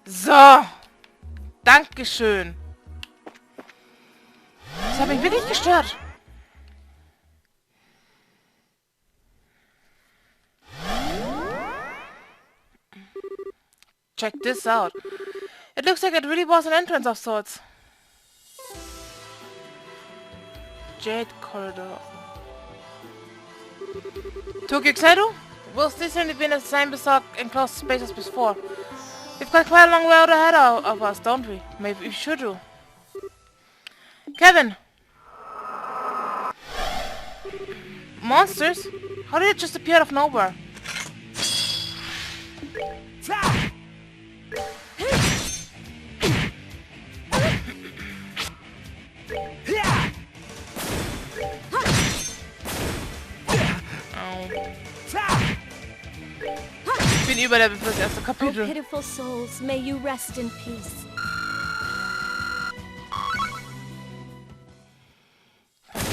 So. Dankeschön. Das hat mich wirklich gestört. Check this out. It looks like it really was an entrance of sorts. Jade corridor. Took you excited? We'll still seem to be in the same bizarre enclosed space as before. We've got quite a long way out ahead of us, don't we? Maybe we should do. Kevin! Monsters? How did it just appear out of nowhere? Ich bin überlevel für das erste Kapitel. Oh, pitiful souls, may you rest in peace.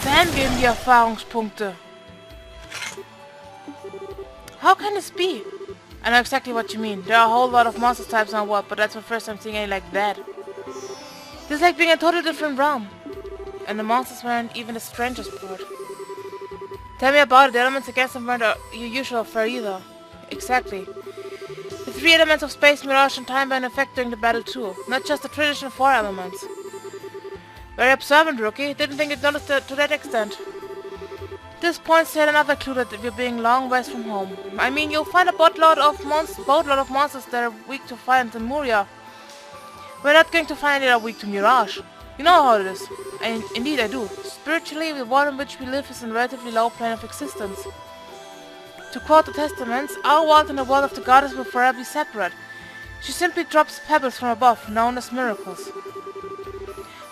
Dann geben die Erfahrungspunkte. How can this be? I know exactly what you mean. There are a whole lot of monster types on world, but that's the first time seeing any like that. This is like being a totally different realm. And the monsters weren't even the strangest part. Tell me about it. The elements against them weren't your usual fare either. Exactly. The three elements of space, mirage, and time were in effect during the battle too. Not just the traditional four elements. Very observant, rookie. Didn't think you'd noticed it to that extent. This points to yet another clue that we're being long ways from home. I mean, you'll find a boatload of monsters that are weak to fire and Muria. We're not going to find any that are weak to Mirage. You know how it is. And indeed I do. Spiritually, the world in which we live is in a relatively low plane of existence. To quote the Testaments, our world and the world of the goddess will forever be separate. She simply drops pebbles from above, known as miracles.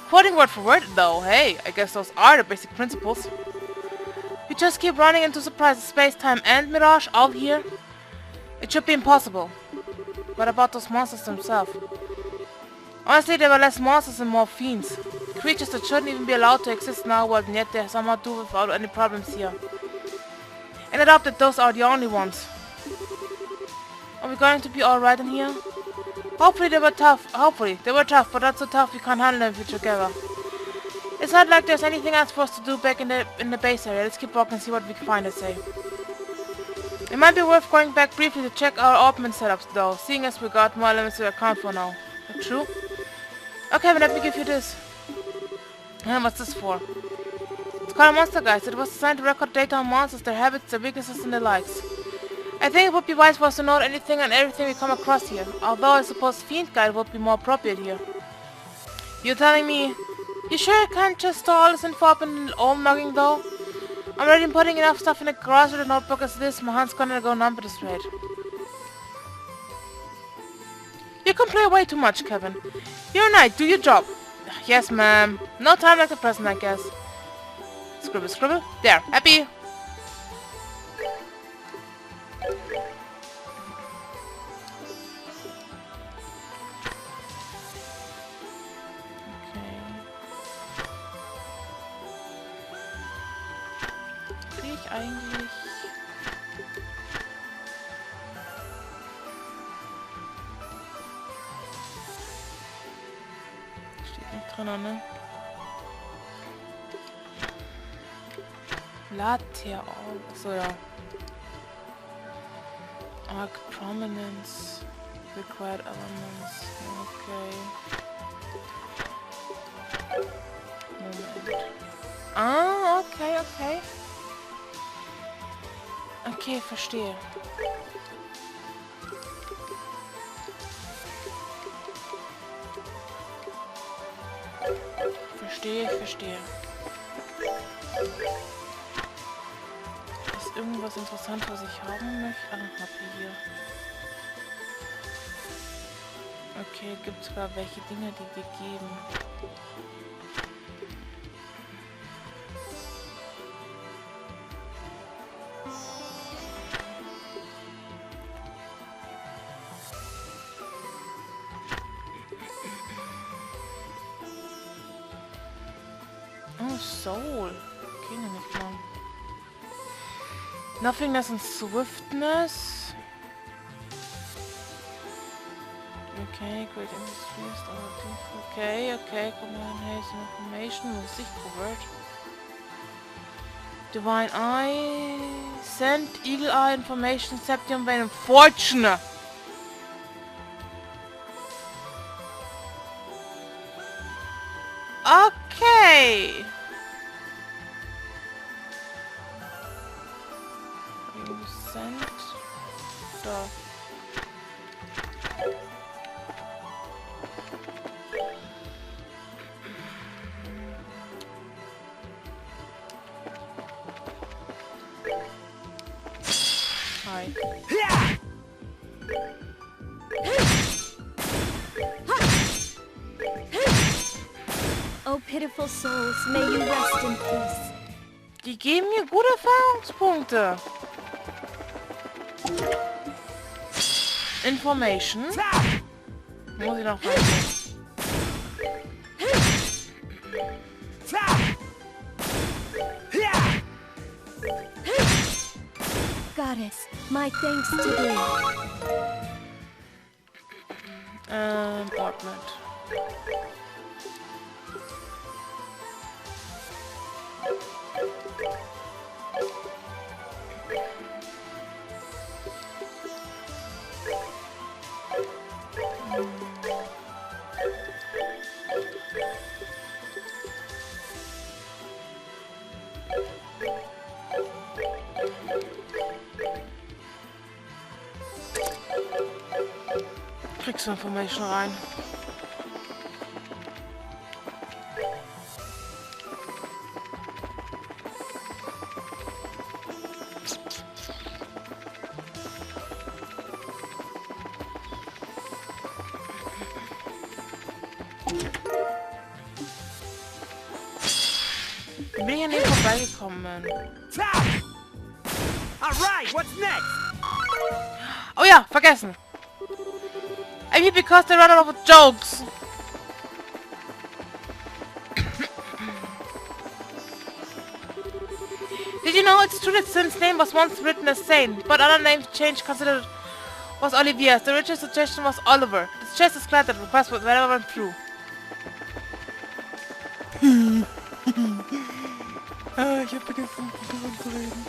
Quoting word for word, though, hey, I guess those are the basic principles. We just keep running into surprises, space-time and Mirage all here? It should be impossible. What about those monsters themselves? Honestly, there were less monsters and more fiends. Creatures that shouldn't even be allowed to exist in our world, and yet they somehow do without any problems here. And I doubt that those are the only ones. Are we going to be alright in here? Hopefully they were tough. Hopefully. They were tough, but not so tough we can't handle them if we're together. It's not like there's anything else for us to do back in the base area. Let's keep walking and see what we can find, let's say. It might be worth going back briefly to check our orbment setups though, seeing as we got more elements to account for now. True? Okay, but let me give you this. What's this for? It's called a monster guide. It was designed to record data on monsters, their habits, their weaknesses, and their likes. I think it would be wise for us to note anything and everything we come across here, although I suppose Fiend Guide would be more appropriate here. You're telling me... You sure you can't just store all this info up in an old mugging though? I'm already putting enough stuff in the garage with a notebook as this, my hand's gonna go numb at this rate. You complain way too much, Kevin. You're a knight, do your job. Yes, ma'am. No time like the present, I guess. Scribble, scribble. There, happy. Eigentlich... Steht nicht drin, ne? Lateral. Achso, ja. Arc Prominence. Required Elements. Okay. Moment. Ah, okay, okay. Okay, verstehe. Verstehe. Ist irgendwas interessant, was ich haben möchte? Ah, hab ich hier. Okay, gibt es sogar welche Dinge, die wir geben. Soul. Okay, nehme ich mal. Nothingness and Swiftness. Okay, great industries. Okay, command haste information. Muss ich covered. Divine Eye. Send Eagle Eye information. Septium Vein and Fortune. Okay. You sent. So. Hi. Oh, pitiful souls, may you rest in peace. Die geben mir gute Erfahrungspunkte. Information. Muss ich noch rein. Goddess, my thanks to thee. Ornament. Kriegst du Information rein. Wie bin ich an dem vorbeigekommen? Alright, what's next? Oh ja, vergessen. I mean, because they run out of jokes. Did you know it's true that Sin's name was once written as Saint, but other names changed considered was Olivier's. The original suggestion was Oliver. This chest is glad that request was whenever went through. Ich hab vergessen, davon zu reden.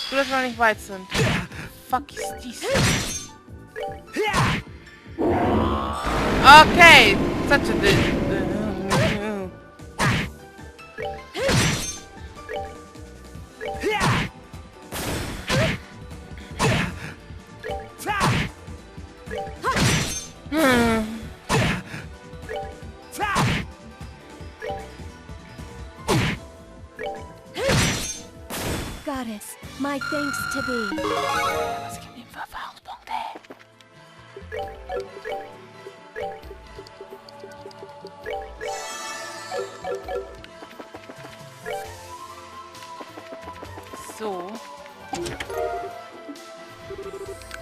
Gut, dass wir noch nicht weit sind. Fuck ist dies? Okay, such a dick. Goddess, my thanks to thee. Was gibt ihm für Erfahrungspunkte? So.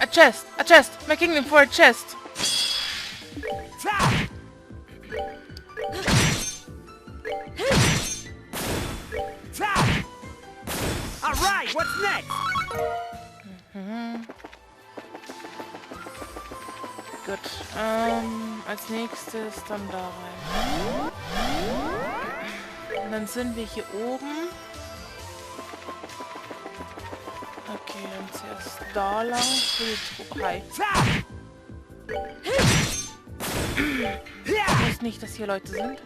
A chest! A chest! My kingdom for a chest! Alright, what's next? Gut. Als nächstes dann da rein. Und dann sind wir hier oben. Okay, dann zuerst da lang. Für die Hi. Ich weiß nicht, dass hier Leute sind.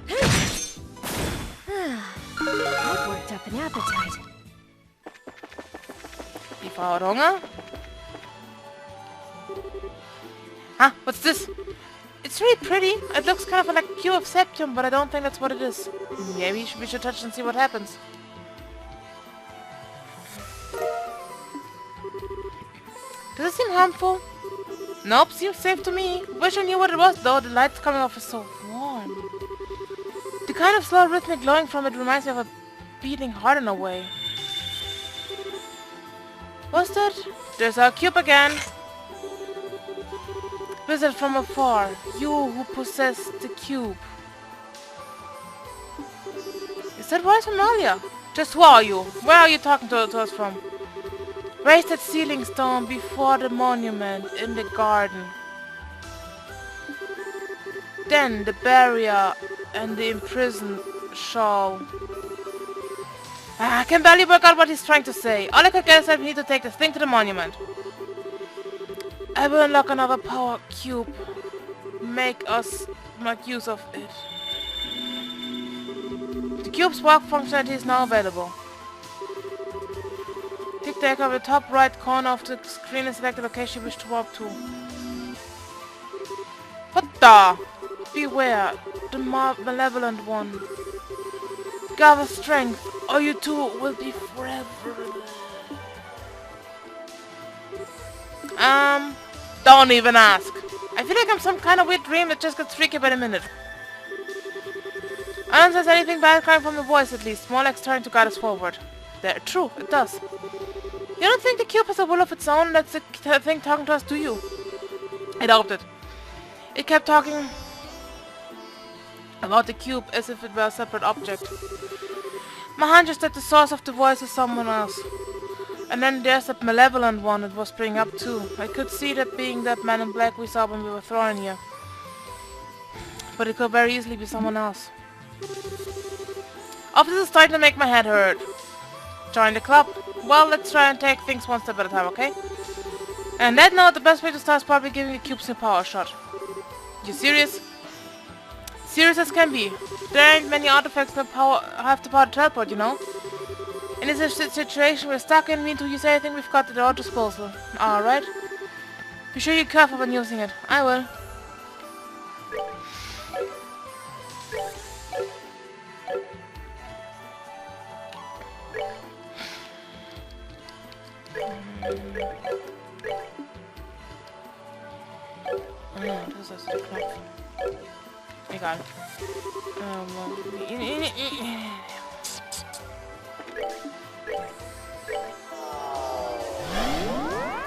That worked up an appetite. Die Frau hat Hunger. Huh? What's this? It's really pretty. It looks kind of like a cube of septum, but I don't think that's what it is. Maybe we should touch and see what happens. Does it seem harmful? Nope, seems safe to me. Wish I knew what it was though. The lights coming off is so warm. The kind of slow rhythmic glowing from it reminds me of a beating heart in a way. What's that? There's our cube again. Visit from afar. You who possess the cube. Is that voice familiar? Just who are you? Where are you talking to us from? Raise that ceiling stone before the monument in the garden. Then the barrier and the imprisoned shall... I can barely work out what he's trying to say. All I could get is that we need to take this thing to the monument. I will unlock another power cube. Make use of it. The cube's walk functionality is now available. Click the icon on the top right corner of the screen and select the location you wish to warp to. What the? Beware, the malevolent one. Gather strength, or you too will be forever. Don't even ask. I feel like I'm some kind of weird dream that just gets freaky by the minute. I don't sense anything bad coming from the voice, at least. More like trying to guide us forward. There, true, it does. You don't think the cube has a will of its own? That's the thing talking to us, do you? I doubt it. It kept talking about the cube as if it were a separate object. My hunch is that the source of the voice is someone else. And then there's that malevolent one it was bringing up too. I could see that being that man in black we saw when we were thrown here. But it could very easily be someone else. Oh, this is starting to make my head hurt. Join the club? Well, let's try and take things one step at a time, okay? And that note, the best way to start is probably giving the cubes a power shot. You serious? Serious as can be. There ain't many artifacts that have the power to teleport, you know? In this situation we're stuck in, mean to use anything we've got at our disposal. Alright. Be sure you're careful when using it. I will. Das ist der Knopf. Egal.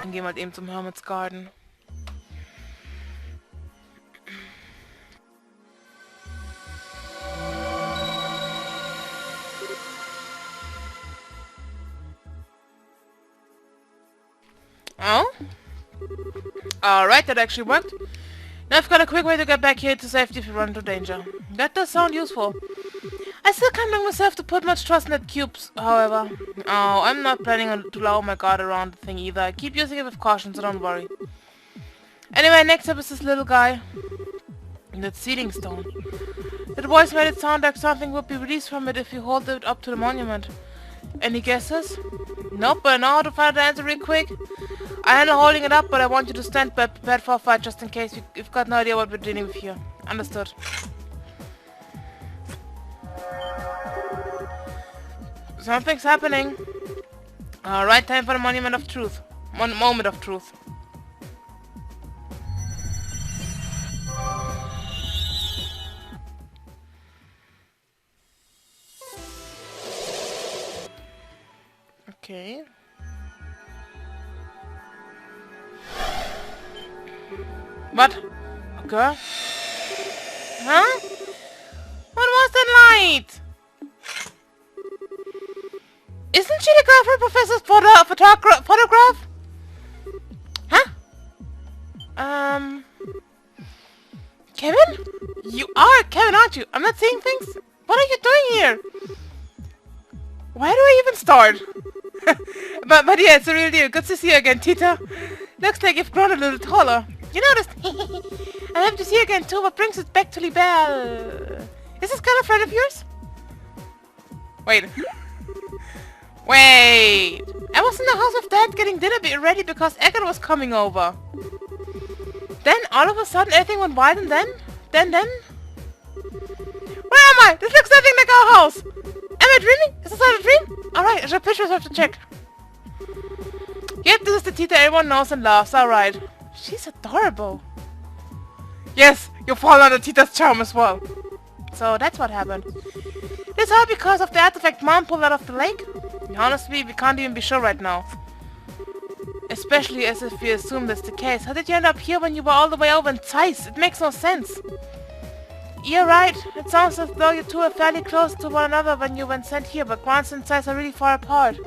Dann gehen wir halt eben zum Hermit's Garden. Oh? Alright, that actually worked. Now I've got a quick way to get back here to safety if we run into danger. That does sound useful. I still can't bring myself to put much trust in that cube, however. Oh, I'm not planning to lower my guard around the thing either. I keep using it with caution, so don't worry. Anyway, next up is this little guy. That ceiling stone. That voice made it sound like something would be released from it if you hold it up to the monument. Any guesses? Nope, but I know how to find the answer real quick. I handle holding it up, but I want you to stand prepared for a fight just in case. We've got no idea what we're dealing with here. Understood. Something's happening. Alright, time for the monument of truth. Moment of truth. Okay. What? A girl? Huh? What was that light? Isn't she the girl from Professor's photograph? Huh? Kevin? You are Kevin, aren't you? I'm not seeing things? What are you doing here? Where do I even start? but yeah, it's a real deal. Good to see you again, Tita. Looks like you've grown a little taller. You noticed? I have to see you again too. What brings us back to Libelle? Is this girl a friend of yours? Wait. Wait. I was in the house of Dad getting dinner ready because Eggert was coming over. Then all of a sudden everything went wild and then? Where am I? This looks nothing like our house. Am I dreaming? Is this all a dream? Alright, I should pitch myself to check. Yep, this is the Tita everyone knows and loves. Alright. She's adorable. Yes, you fall under Tita's charm as well. So that's what happened. This all because of the artifact Mom pulled out of the lake? Honestly, we can't even be sure right now. Especially as if we assume that's the case. How did you end up here when you were all the way over in Zeiss? It makes no sense. You're right. It sounds as though you two were fairly close to one another when you went sent here, but Grants and Zeiss are really far apart.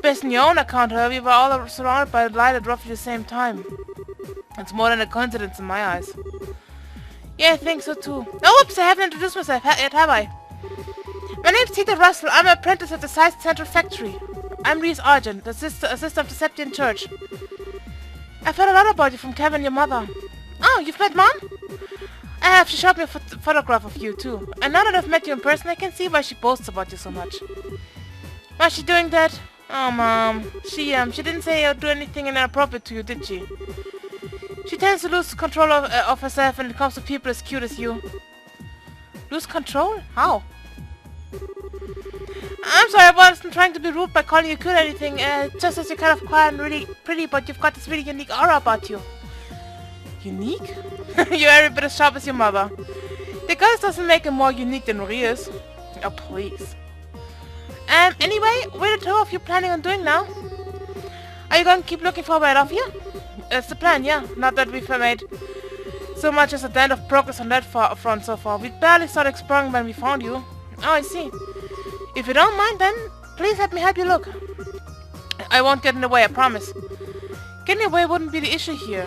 based on your own account, however, we were all surrounded by light at roughly the same time. It's more than a coincidence in my eyes. Yeah, I think so too. Oh, whoops, I haven't introduced myself yet, have I? My name's Tita Russell. I'm an apprentice at the Science Central Factory. I'm Reese Argent, the sister of the Septian Church. I've heard a lot about you from Kevin, your mother. Oh, you've met Mom? I have. She showed me a photograph of you too. And now that I've met you in person, I can see why she boasts about you so much. Why's she doing that? Oh, Mom. She didn't say or do anything inappropriate to you, did she? She tends to lose control of herself when it comes to people as cute as you. Lose control? How? I'm sorry, I wasn't trying to be rude by calling you cute or anything. Just as you're kind of quiet and really pretty, but you've got this really unique aura about you. Unique? You're every bit as sharp as your mother. The girls doesn't make him more unique than Marie is. Oh, please. Anyway, what are the two of you planning on doing now? Are you going to keep looking for a way out of here? That's the plan, yeah. Not that we've made so much as a dent of progress on that front so far. We barely started exploring when we found you. Oh, I see. If you don't mind, then please let me help you look. I won't get in the way, I promise. Getting away wouldn't be the issue here.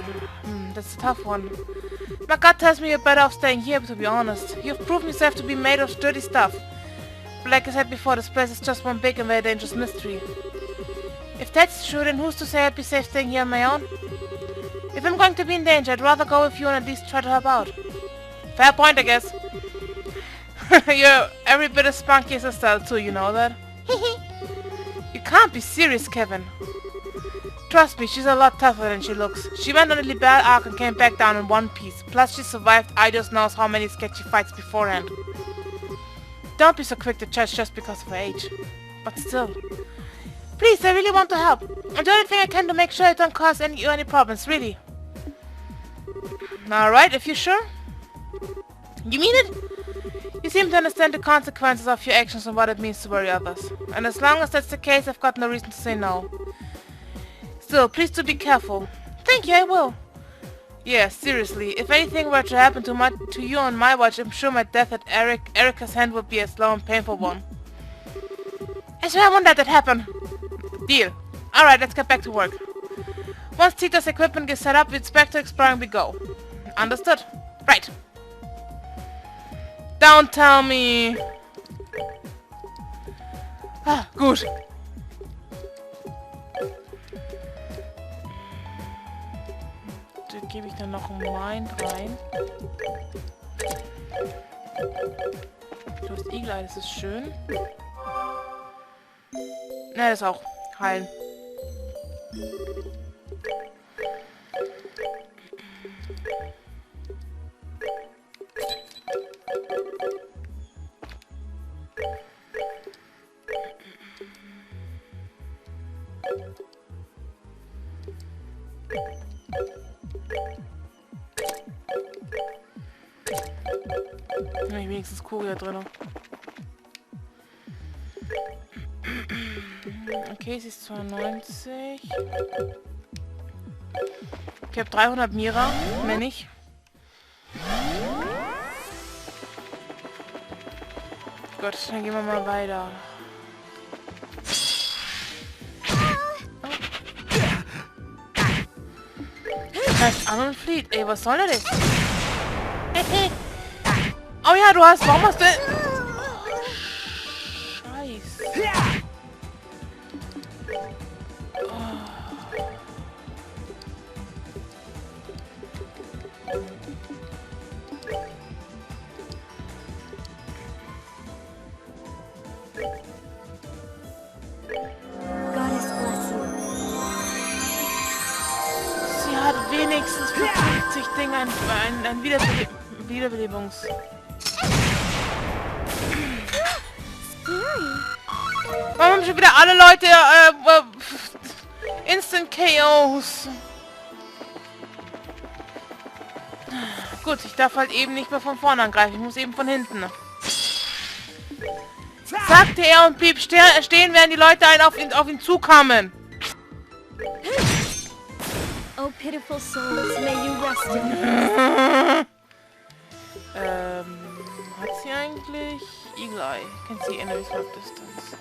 That's a tough one. My gut tells me you're better off staying here, to be honest. You've proven yourself to be made of sturdy stuff. But like I said before, this place is just one big and very dangerous mystery. If that's true, then who's to say I'd be safe staying here on my own? If I'm going to be in danger, I'd rather go with you and at least try to help out. Fair point, I guess. You're every bit as spunky as Estelle too, you know that? You can't be serious, Kevin. Trust me, she's a lot tougher than she looks. She went on a Libelle arc and came back down in one piece. Plus she survived I just knows how many sketchy fights beforehand. Don't be so quick to judge just because of her age. But still. Please, I really want to help. I'm doing everything I can to make sure I don't cause you any problems, really. Alright, if you're sure. You mean it? You seem to understand the consequences of your actions and what it means to worry others. And as long as that's the case, I've got no reason to say no. Still, please do be careful. Thank you, I will. Yeah, seriously, if anything were to happen to you on my watch, I'm sure my death at Erica's hand would be a slow and painful one. I swear I won't let that happen. Deal. Alright, let's get back to work. Once Tita's equipment gets set up, it's back to exploring we go. Understood? Right. Don't tell me. Ah, gut. Da gebe ich dann noch ein Mind rein. Du hast Eagle Eye, das ist schön. Ne, das auch. Heilen. Habe ich wenigstens Kuria drin. Okay, sie ist 92. Ich habe 300 Mira, mehr nicht. Gut, dann gehen wir mal weiter. Das heißt an und flieht. Ey, was soll das? Oh ja, du hast... Warum hast du... Scheiße. Sie hat wenigstens für 50 Dinge ein Wiederbelebungs... Warum haben schon wieder alle Leute Instant KOs? Gut, ich darf halt eben nicht mehr von vorne angreifen. Ich muss eben von hinten. Sagte er und blieb stehen, während die Leute auf ihn zukamen. Oh, pitiful souls, may you rest in hat sie eigentlich Eagle Eye? Can see enemies from distance.